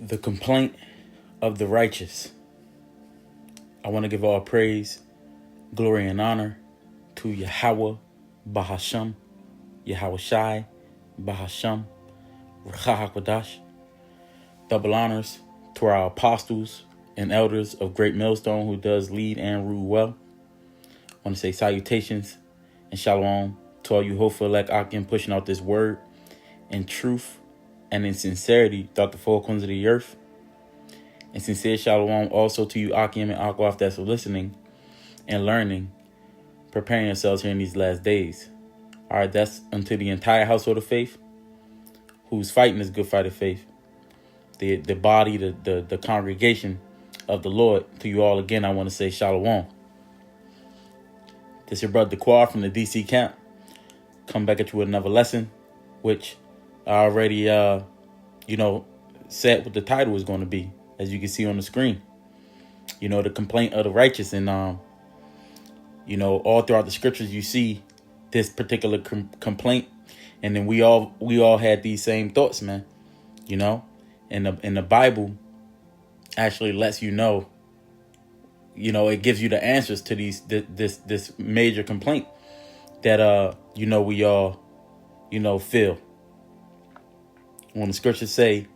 The complaint of the righteous. I want to give all praise, glory, and honor to Yahweh, Bahasham, Yahweh Shai, Bahasham, Ruach. Double honors to our apostles and elders of Great Millstone who does lead and rule well. I want to say salutations and shalom to all you hopeful elect Akim pushing out this word in truth and in sincerity throughout the four corners of the earth. And sincere shalom also to you Akim and Akwaf that's listening and learning, preparing yourselves here in these last days. All right, that's unto the entire household of faith who's fighting this good fight of faith. The body, the congregation of the Lord. To you all again, I want to say shalom. This is your brother Quar from the DC camp. Come back at you with another lesson, which I already, said what the title is going to be, as you can see on the screen. The complaint of the righteous. And, all throughout the scriptures, you see this particular complaint. And then we all had these same thoughts, man. And the Bible actually lets it gives you the answers to this major complaint that we all feel. When the scriptures say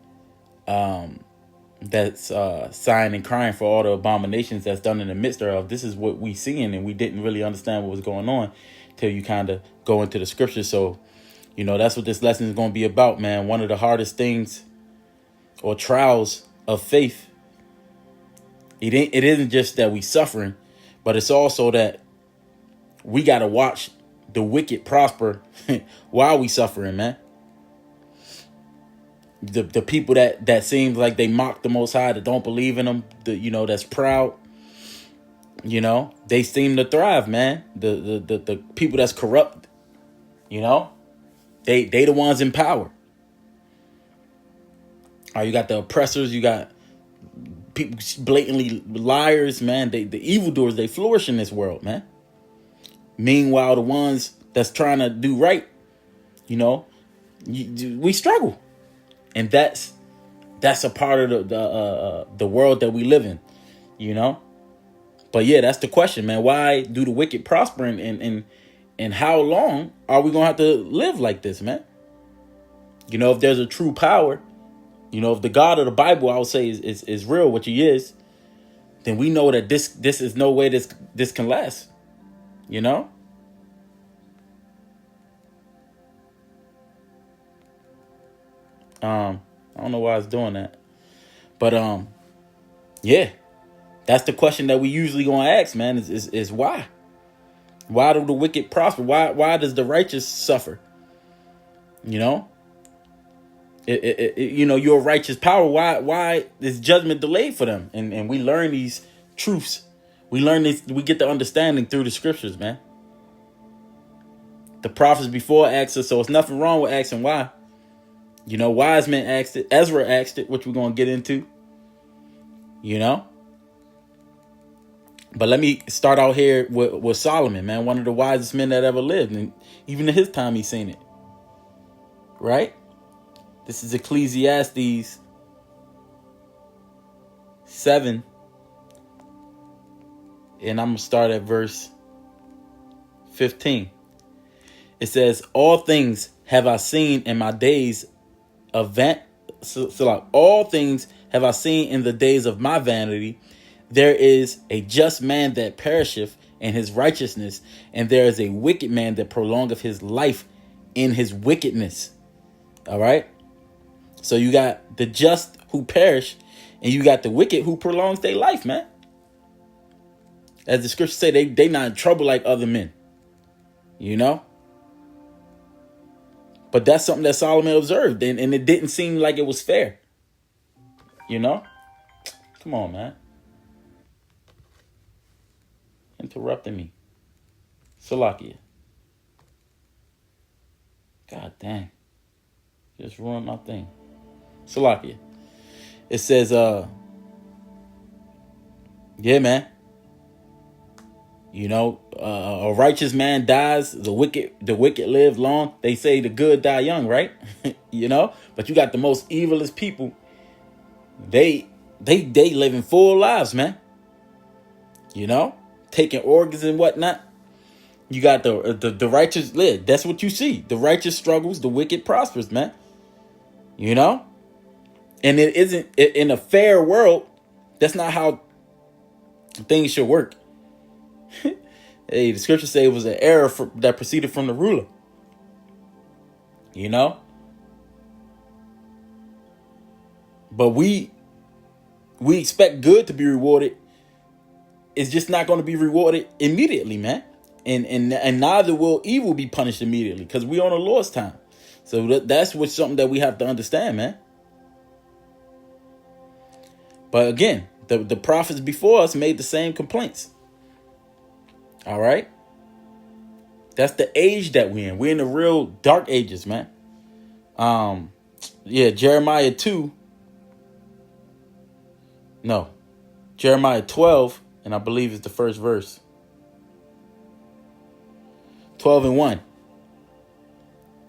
that's sighing and crying for all the abominations that's done in the midst thereof, this is what we seeing, and we didn't really understand what was going on till you kind of go into the scriptures. So that's what this lesson is going to be about, man. One of the hardest things or trials of faith, it isn't just that we suffering, but it's also that we got to watch the wicked prosper while we suffering, man. The people that seems like they mock the Most High, that don't believe in him, that's proud, they seem to thrive, man. The people that's corrupt, they the ones in power. You got the oppressors, you got people blatantly liars, man. The evildoers, they flourish in this world, man. Meanwhile, the ones that's trying to do right, we struggle. And that's a part of the world that we live in, But yeah, that's the question, man. Why do the wicked prosper, and how long are we going to have to live like this, man? If there's a true power, if the God of the Bible, I would say, is real, which he is, then we know that this is no way this can last, I don't know why it's doing that, but yeah, that's the question that we usually gonna ask, man. Is why do the wicked prosper? Why does the righteous suffer? Your righteous power. Why is judgment delayed for them? And we learn these truths. We learn this. We get the understanding through the scriptures, man. The prophets before asked us, so it's nothing wrong with asking why. Wise men asked it. Ezra asked it, which we're gonna get into. But let me start out here with Solomon, man, one of the wisest men that ever lived, and even in his time, he's seen it. Right. This is Ecclesiastes 7. And I'm going to start at verse 15. It says, all things have I seen in my days of all things have I seen in the days of my vanity. There is a just man that perisheth in his righteousness, and there is a wicked man that prolongeth his life in his wickedness. All right. So you got the just who perish, and you got the wicked who prolongs their life, man. As the scriptures say, they not in trouble like other men, But that's something that Solomon observed, and it didn't seem like it was fair, Come on, man. Interrupting me. Salakia. God dang. Just ruined my thing. Salakia. It says, yeah, man. A righteous man dies, the wicked live long. They say the good die young, right? But you got the most evilest people They living full lives, man. You know, taking organs and whatnot. You got the righteous live. That's what you see. The righteous struggles, the wicked prospers, man. You know, and it isn't in a fair world. That's not how things should work. Hey, the scripture say it was an error that proceeded from the ruler. You know, but we expect good to be rewarded. It's just not going to be rewarded immediately, man. And neither will evil be punished immediately, because we on the Lord's time. So that's what's something that we have to understand, man. But again, the prophets before us made the same complaints. All right. That's the age that we're in. We're in the real dark ages, man. Jeremiah 2. No, Jeremiah 12, and I believe it's the first verse. 12:1.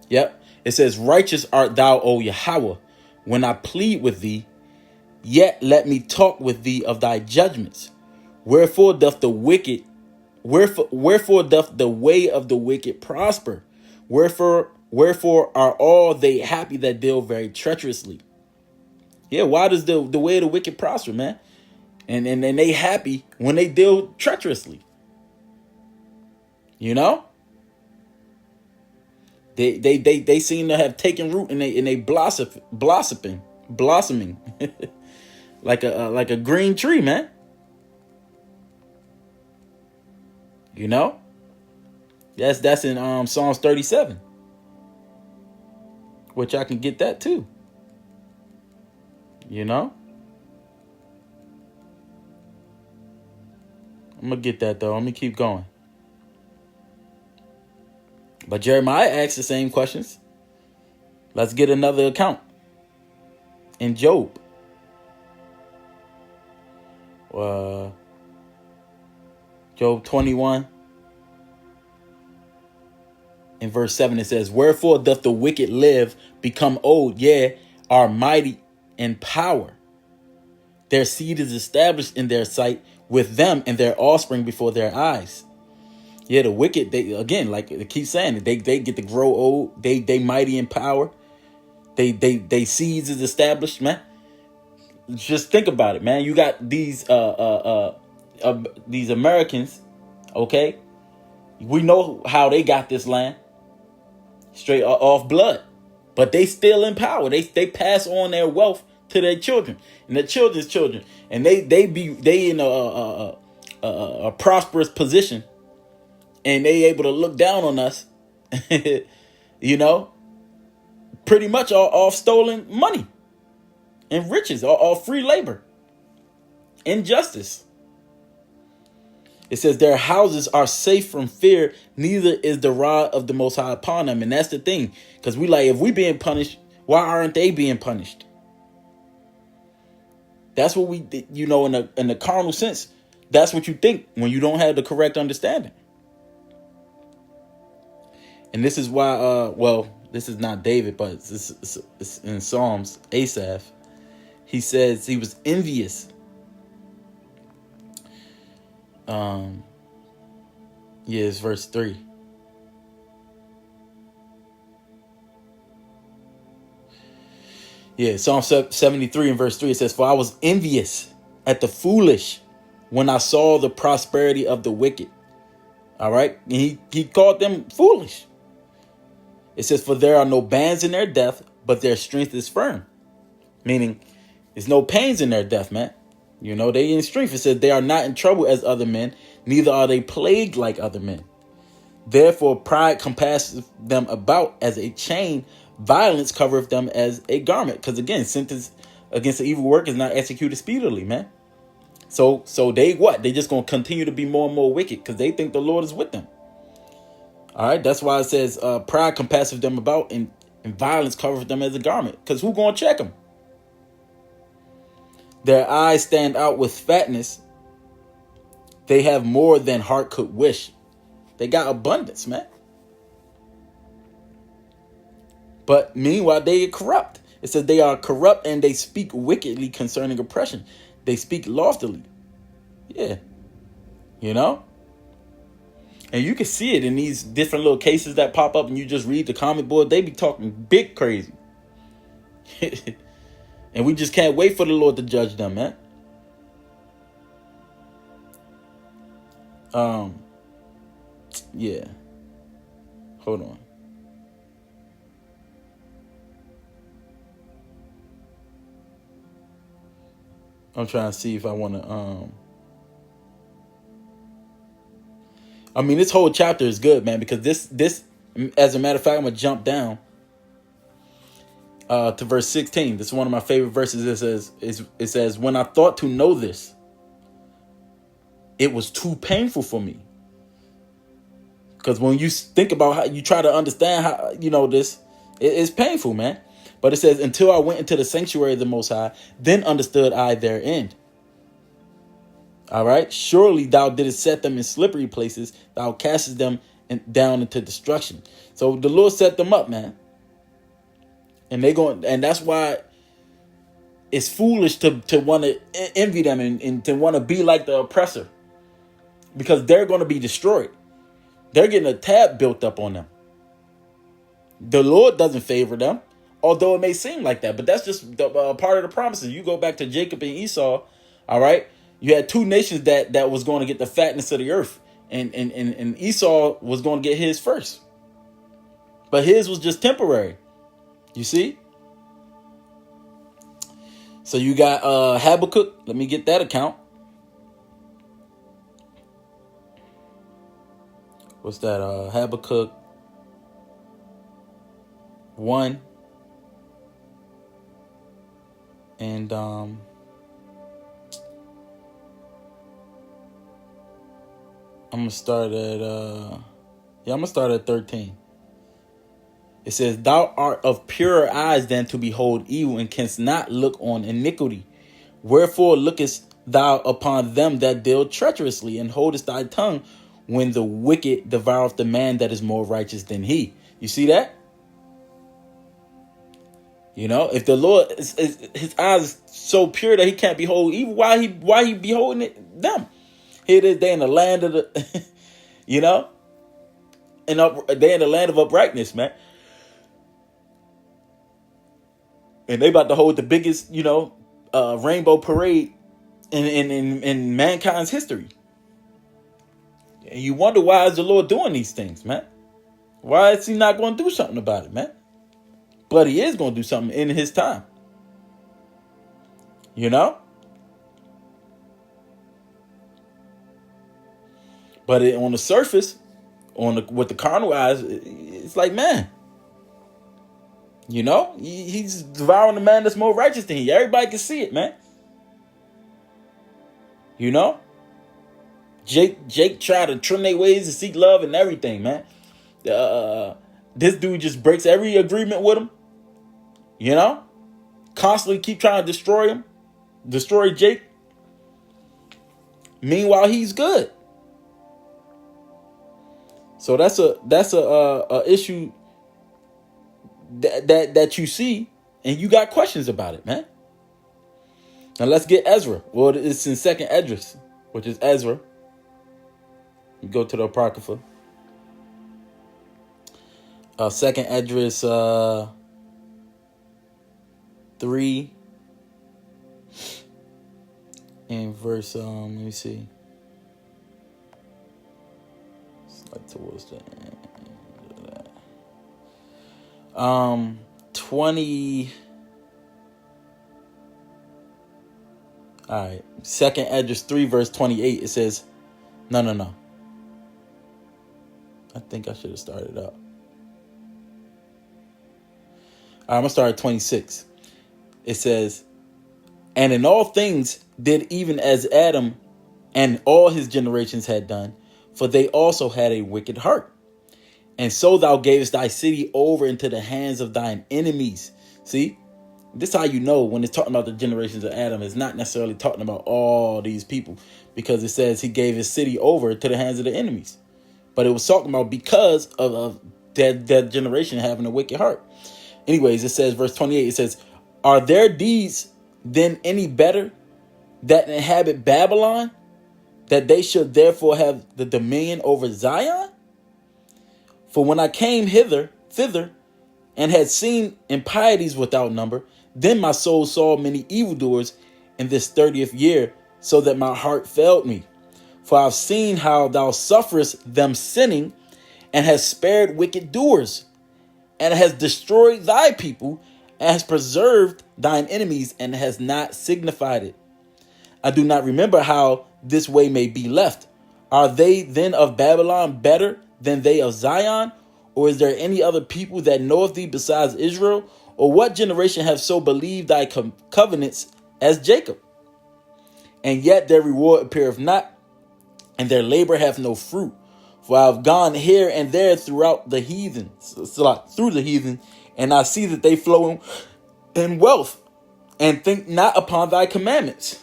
Yep. It says, righteous art thou, O Yahweh, when I plead with thee, yet let me talk with thee of thy judgments. Wherefore doth the way of the wicked prosper? Wherefore are all they happy that deal very treacherously? Yeah, why does the way of the wicked prosper, man? And they happy when they deal treacherously. You know? They seem to have taken root and they blossoming like a green tree, man. You know? That's in Psalms 37. Which I can get that too. You know? I'm gonna get that though. Let me keep going. But Jeremiah asks the same questions. Let's get another account. In Job. Job 21. In verse 7 it says, wherefore doth the wicked live, become old, yea, are mighty in power. Their seed is established in their sight, with them and their offspring before their eyes. Yeah, the wicked, they again, like they keep saying, they get to grow old. They mighty in power. They seeds is established, man. Just think about it, man. You got these Americans, okay? We know how they got this land, straight off blood, but they still in power. They pass on their wealth to their children and their children's children, and they in a prosperous position. And they able to look down on us, you know, pretty much all stolen money and riches, all free labor, injustice. It says their houses are safe from fear, neither is the rod of the Most High upon them. And that's the thing, because we like, if we being punished, why aren't they being punished? That's what we, you know, in the carnal sense, that's what you think when you don't have the correct understanding. And this is why, this is not David, but it's in Psalms, Asaph. He says he was envious. It's verse 3. Yeah, Psalm 73 and verse 3, it says, for I was envious at the foolish when I saw the prosperity of the wicked. All right. And he called them foolish. It says, for there are no bands in their death, but their strength is firm. Meaning, there's no pains in their death, man. You know, they in strength. It says, they are not in trouble as other men, neither are they plagued like other men. Therefore, pride compasseth them about as a chain, violence covereth them as a garment. Because again, sentence against the evil work is not executed speedily, man. So they what? They just going to continue to be more and more wicked because they think the Lord is with them. All right, that's why it says pride compasseth them about and violence covereth them as a garment. Because who going to check them? Their eyes stand out with fatness. They have more than heart could wish. They got abundance, man. But meanwhile, they corrupt. It says they are corrupt and they speak wickedly concerning oppression. They speak loftily. Yeah. You know? And you can see it in these different little cases that pop up, and you just read the comment board. They be talking big crazy. And we just can't wait for the Lord to judge them, man. Yeah. Hold on. I'm trying to see if I want to, I mean, this whole chapter is good, man, because this, as a matter of fact, I'm going to jump down to verse 16. This is one of my favorite verses. It says, when I thought to know this, it was too painful for me. Because when you think about how you try to understand how, this, it's painful, man. But it says, until I went into the sanctuary of the Most High, then understood I their end. All right. Surely thou didst set them in slippery places. Thou castest them down into destruction. So the Lord set them up, man. And that's why it's foolish to want to envy them and to want to be like the oppressor, because they're going to be destroyed. They're getting a tab built up on them. The Lord doesn't favor them, although it may seem like that. But that's just part of the promises. You go back to Jacob and Esau, all right? You had two nations that was going to get the fatness of the earth. And Esau was going to get his first. But his was just temporary. You see? So you got Habakkuk. Let me get that account. What's that? Habakkuk 1. And I'm gonna start at 13. It says, thou art of purer eyes than to behold evil, and canst not look on iniquity. Wherefore lookest thou upon them that deal treacherously, and holdest thy tongue when the wicked devoureth the man that is more righteous than he. You see that? If the Lord his eyes is so pure that he can't behold evil, why he beholding them? Here it is, they in the land of the, they in the land of uprightness, man. And they about to hold the biggest, rainbow parade in mankind's history. And you wonder, why is the Lord doing these things, man? Why is he not going to do something about it, man? But he is going to do something in his time. But on the surface, with the carnal eyes, it's like, man, he's devouring the man that's more righteous than he. Everybody can see it, man. Jake tried to trim their ways to seek love and everything, man. This dude just breaks every agreement with him. Constantly keep trying to destroy Jake. Meanwhile, he's good. So that's a issue that you see, and you got questions about it, man. Now let's get Ezra. Well, it's in 2nd Esdras, which is Ezra. You go to the Apocrypha. 2nd Esdras 3 and verse let me see. It's like towards the end of that. 20. All right. 2nd Esdras 3 verse 28. It says, no. I think I should have started up. All right, I'm going to start at 26. It says, and in all things did even as Adam and all his generations had done, for they also had a wicked heart. And so thou gavest thy city over into the hands of thine enemies. See, this is how you know when it's talking about the generations of Adam, it's not necessarily talking about all these people, because it says he gave his city over to the hands of the enemies. But it was talking about because of that generation having a wicked heart. Anyways, it says, verse 28, it says, Are their deeds then any better that inhabit Babylon, that they should therefore have the dominion over Zion? For when I came thither, and had seen impieties without number, then my soul saw many evildoers in this 30th year, so that my heart failed me. For I've seen how thou sufferest them sinning, and hast spared wicked doers, and has destroyed thy people, and has preserved thine enemies, and has not signified it. I do not remember how this way may be left. Are they then of Babylon better than they of Zion? Or is there any other people that know of thee besides Israel? Or what generation have so believed thy covenants as Jacob? And yet their reward appeareth not, and their labor hath no fruit. For I have gone here and there throughout the heathen, through the heathen, and I see that they flow in wealth, and think not upon thy commandments.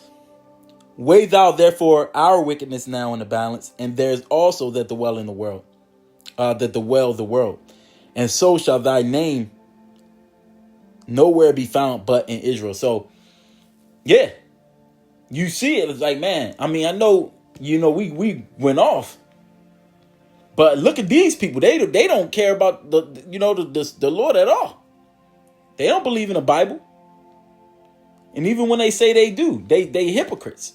Weigh thou therefore our wickedness now in the balance, and there's also that dwell in the world. The world, and so shall thy name nowhere be found but in Israel. So, yeah, you see it. It's like, man, I mean, I know, we went off, but look at these people. They don't care about the Lord at all. They don't believe in the Bible, and even when they say they do, they hypocrites.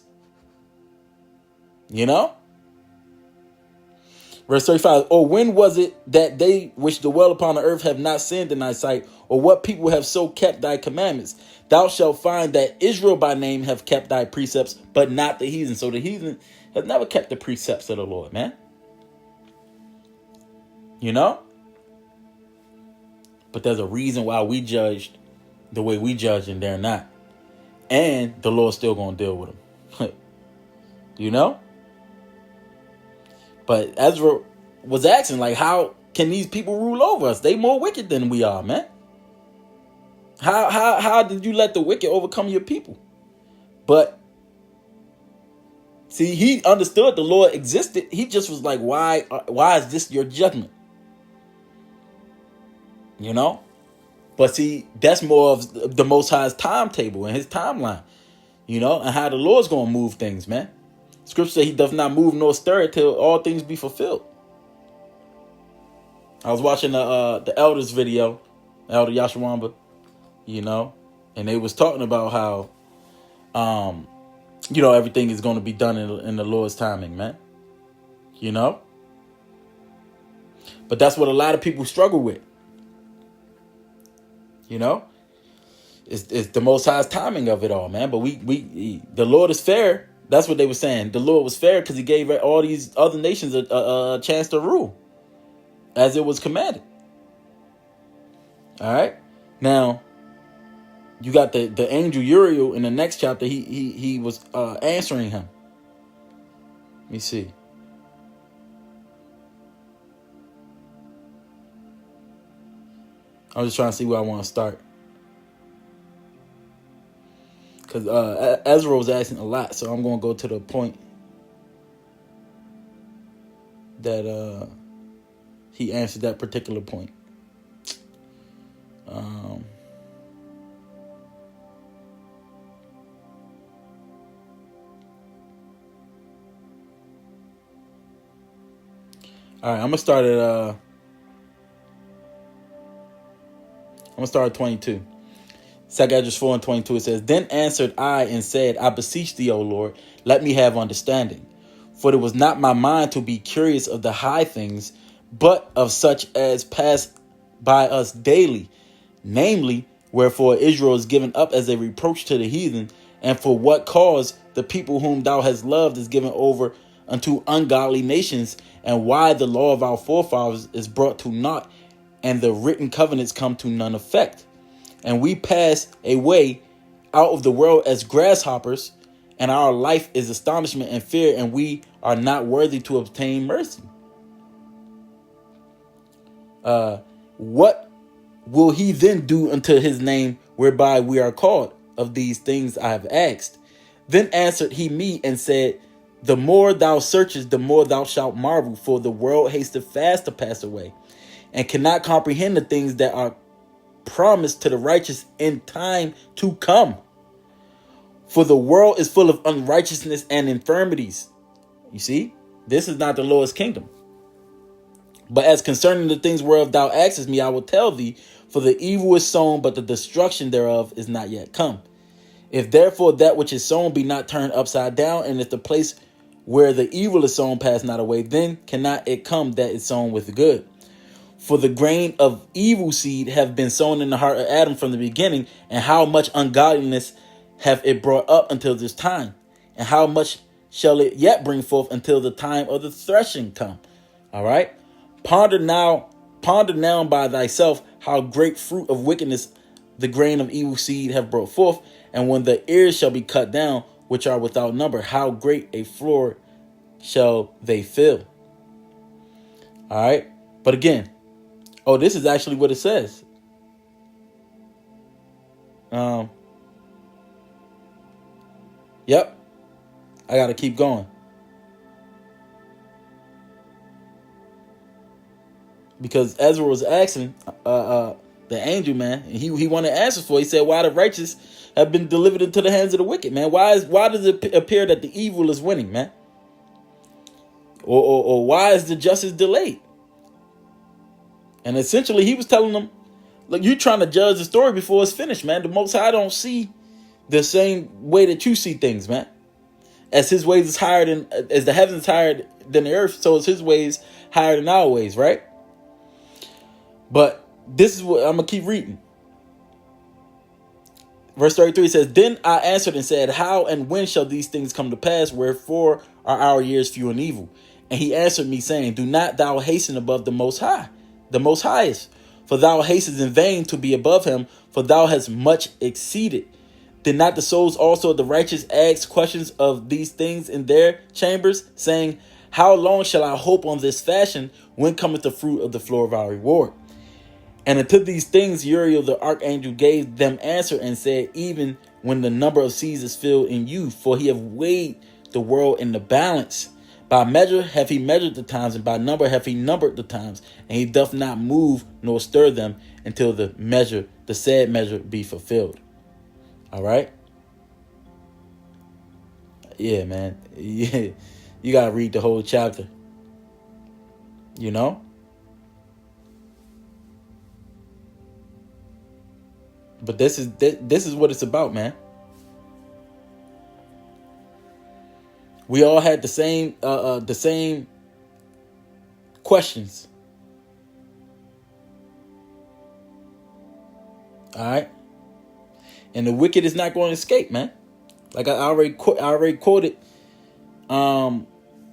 Verse 35, or when was it that they which dwell upon the earth have not sinned in thy sight? Or what people have so kept thy commandments? Thou shalt find that Israel by name have kept thy precepts, but not the heathen. So the heathen have never kept the precepts of the Lord, man. But there's a reason why we judged the way we judge and they're not. And the Lord's still going to deal with them. But Ezra was asking, like, how can these people rule over us? They more wicked than we are, man. How did you let the wicked overcome your people? But see, he understood the Lord existed. He just was like, why is this your judgment? But see, that's more of the Most High's timetable and his timeline, and how the Lord's going to move things, man. Scripture says he does not move nor stir till all things be fulfilled. I was watching the elders video, Elder Yashawamba, and they was talking about how, everything is going to be done in the Lord's timing, man. But that's what a lot of people struggle with. It's the Most High's timing of it all, man. But the Lord is fair. That's what they were saying. The Lord was fair because he gave all these other nations a chance to rule as it was commanded. All right. Now, you got the angel Uriel in the next chapter. He was answering him. Let me see. I'm just trying to see where I want to start. Because Ezra was asking a lot, so I'm going to go to the point that he answered that particular point. All right, I'm gonna start at 22. 2 Esdras 4 and 22, it says, Then answered I and said, I beseech thee, O Lord, let me have understanding. For it was not my mind to be curious of the high things, but of such as pass by us daily. Namely, wherefore Israel is given up as a reproach to the heathen, and for what cause the people whom thou hast loved is given over unto ungodly nations, and why the law of our forefathers is brought to naught, and the written covenants come to none effect. And we pass away out of the world as grasshoppers, and our life is astonishment and fear, and we are not worthy to obtain mercy. What will he then do unto his name whereby we are called? Of these things I have asked. Then answered he me and said, The more thou searchest, the more thou shalt marvel, for the world hasteth fast to pass away, and cannot comprehend the things that are promised to the righteous in time to come. For the world is full of unrighteousness and infirmities. You see, this is not the Lord's kingdom. But as concerning the things whereof thou askest me, I will tell thee, for the evil is sown, but the destruction thereof is not yet come. If therefore that which is sown be not turned upside down, and if the place where the evil is sown pass not away, then cannot it come that is sown with good. For the grain of evil seed have been sown in the heart of Adam from the beginning, and how much ungodliness have it brought up until this time, and how much shall it yet bring forth until the time of the threshing come. All right. Ponder now by thyself how great fruit of wickedness the grain of evil seed have brought forth, and when the ears shall be cut down, which are without number, how great a floor shall they fill. All right. But again, this is actually what it says. Yep. I got to keep going. Because Ezra was asking the angel, man, and he wanted answers for it. He said, why the righteous have been delivered into the hands of the wicked, man? Why does it appear that the evil is winning, man? Or why is the justice delayed? And essentially he was telling them, look, you're trying to judge the story before it's finished, man. The Most High don't see the same way that you see things, man. As his ways is higher than, as the heavens is higher than the earth, so is his ways higher than our ways, right? But this is what I'm going to keep reading. Verse 33 says, then I answered and said, how and when shall these things come to pass? Wherefore are our years few and evil? And he answered me, saying, do not thou hasten above the Most High, the Most Highest, for thou hastest in vain to be above him, for thou hast much exceeded. Did not the souls also of the righteous ask questions of these things in their chambers, saying, how long shall I hope on this fashion? When cometh the fruit of the floor of our reward? And unto these things Uriel the archangel gave them answer and said, even when the number of seas is filled in you, for he have weighed the world in the balance. By measure hath he measured the times, and by number hath he numbered the times, and he doth not move nor stir them until the said measure be fulfilled. All right. Yeah, man. Yeah. You got to read the whole chapter. You know? But this is what it's about, man. We all had the same questions. All right. And the wicked is not going to escape, man. Like I already quoted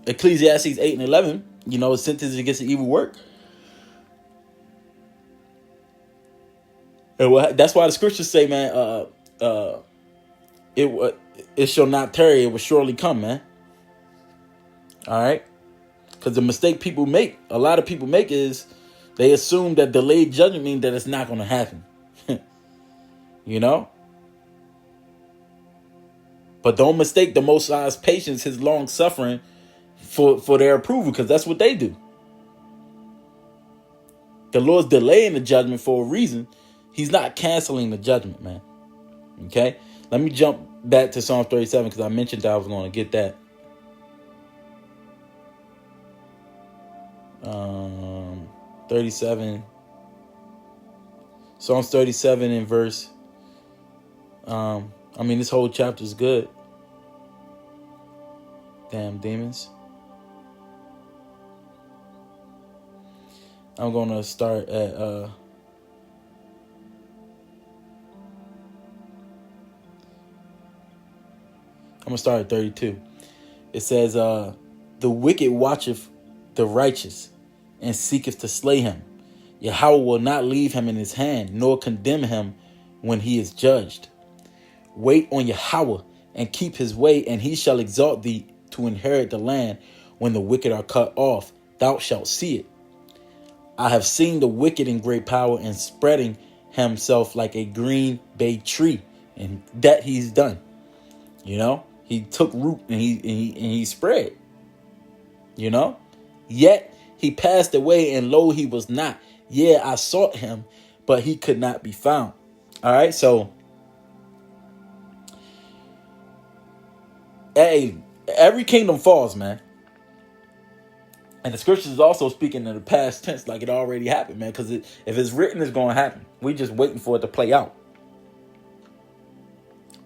Ecclesiastes 8:11. You know, sentence against the evil work. And that's why the scriptures say, man, it shall not tarry, it will surely come, man. All right. Because the mistake a lot of people make is they assume that delayed judgment means that it's not going to happen. You know? But don't mistake the Most High's patience, his long suffering for their approval, because that's what they do. The Lord's delaying the judgment for a reason. He's not canceling the judgment, man. Okay? Let me jump back to Psalm 37 because I mentioned that I was going to get that. 37. Psalms 37 in verse. This whole chapter is good. Damn demons. I'm going to start at I'm going to start at 32. It says, the wicked watcheth the righteous and seeketh to slay him. Yahweh will not leave him in his hand, nor condemn him when he is judged. Wait on Yahweh and keep his way, and he shall exalt thee to inherit the land. When the wicked are cut off, thou shalt see it. I have seen the wicked in great power and spreading himself like a green bay tree, and that he's done. You know, he took root and he spread. You know, yet he passed away, and lo, he was not. Yeah, I sought him, but he could not be found. All right, so hey, every kingdom falls, man. And the scriptures is also speaking in the past tense, like it already happened, man. Because if it's written, it's going to happen. We just waiting for it to play out.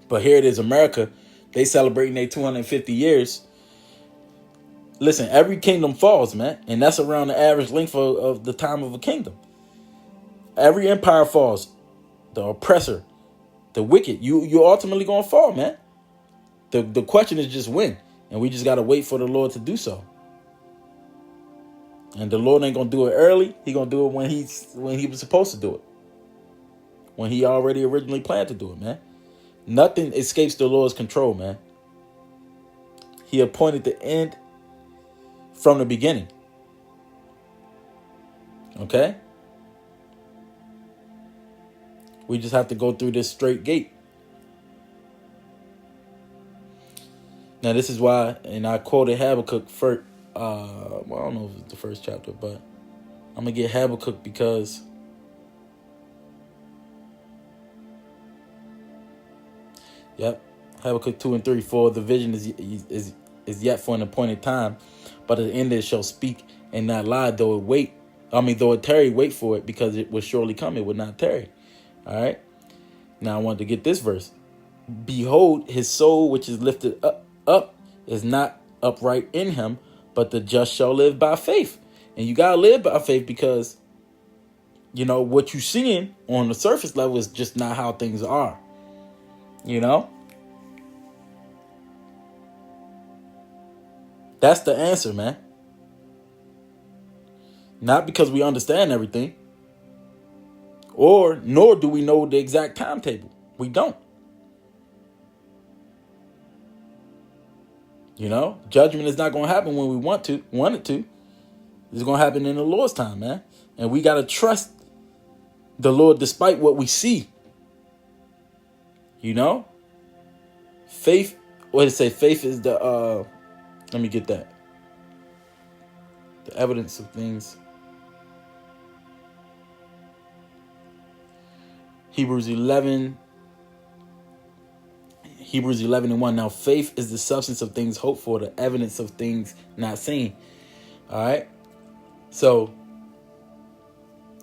But here it is, America. They celebrating their 250 years. Listen, every kingdom falls, man. And that's around the average length of the time of a kingdom. Every empire falls. The oppressor, the wicked, you're ultimately going to fall, man. The question is just when. And we just got to wait for the Lord to do so. And the Lord ain't going to do it early. He going to do it when he was supposed to do it. When he already originally planned to do it, man. Nothing escapes the Lord's control, man. He appointed the end from the beginning. Okay? We just have to go through this straight gate. Now, this is why, and I quoted Habakkuk first. Well, I don't know if it's the first chapter, but I'm going to get Habakkuk because Habakkuk 2 and 3, for the vision is yet for an appointed time, but at the end it shall speak and not lie, though it tarry, wait for it, because it will surely come, it will not tarry. All right. Now I want to get this verse. Behold, his soul which is lifted up is not upright in him, but the just shall live by faith. And you gotta live by faith, because you know what you're seeing on the surface level is just not how things are. You know, that's the answer, man. Not because we understand everything, nor do we know the exact timetable. We don't. You know, judgment is not going to happen when we want it to. It's going to happen in the Lord's time, man. And we got to trust the Lord despite what we see. You know, faith, what did it say? Faith is the, let me get that. The evidence of things. Hebrews 11 and 1. Now, faith is the substance of things hoped for, the evidence of things not seen. All right. So,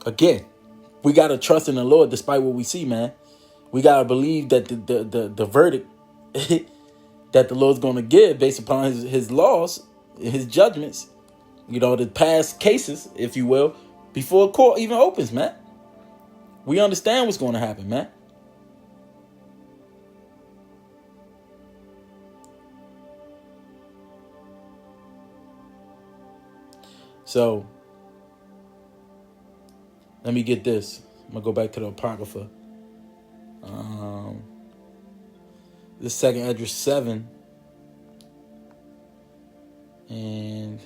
again, we got to trust in the Lord despite what we see, man. We got to believe that the verdict that the Lord's going to give based upon his laws, his judgments, you know, the past cases, if you will, before court even opens, man. We understand what's going to happen, man. So, let me get this. I'm going to go back to the Apocrypha. This second Esdras 7. And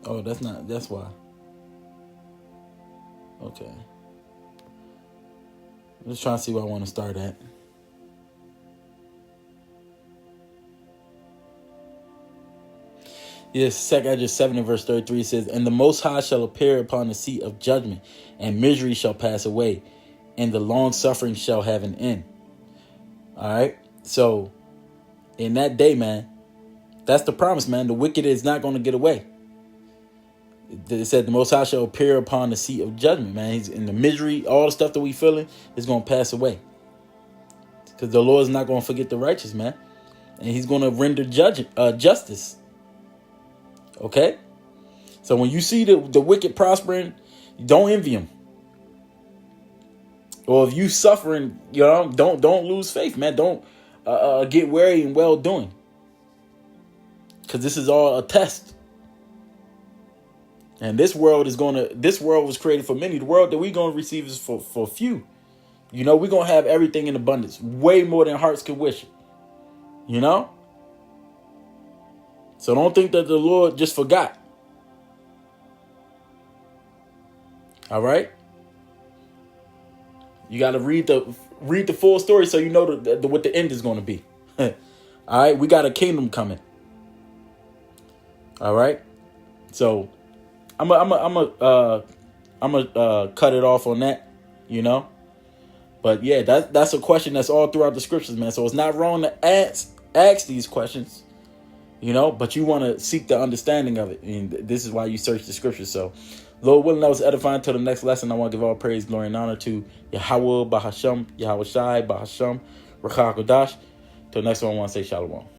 oh, that's why. Okay. I'm just trying to see where I want to start at. Yes, second Esdras 7 and verse 33 says, and the Most High shall appear upon the seat of judgment, and misery shall pass away, and the long suffering shall have an end. All right. So in that day, man, that's the promise, man. The wicked is not going to get away. It said the Most High shall appear upon the seat of judgment, man. He's in the misery, all the stuff that we feeling is going to pass away. Because the Lord is not going to forget the righteous, man. And he's going to render justice. Okay? So when you see the wicked prospering, don't envy them. Or if you suffering, you know, don't lose faith, man. Don't get weary in well doing. Because this is all a test. And this world was created for many. The world that we're going to receive is for few. You know, we're going to have everything in abundance. Way more than hearts could wish. You know? So don't think that the Lord just forgot. All right? You got to read the full story so you know what the end is going to be. All right? We got a kingdom coming. All right? So I'm gonna cut it off on that, you know. But yeah, that's a question that's all throughout the scriptures, man. So it's not wrong to ask these questions, you know, but you want to seek the understanding of it. And this is why you search the scriptures. So, Lord willing, that was edifying. Until the next lesson, I want to give all praise, glory, and honor to Yahweh, Bahasham, Yahweh Shai, Bahasham, Rakha Kodash. Till the next one, I want to say Shalom.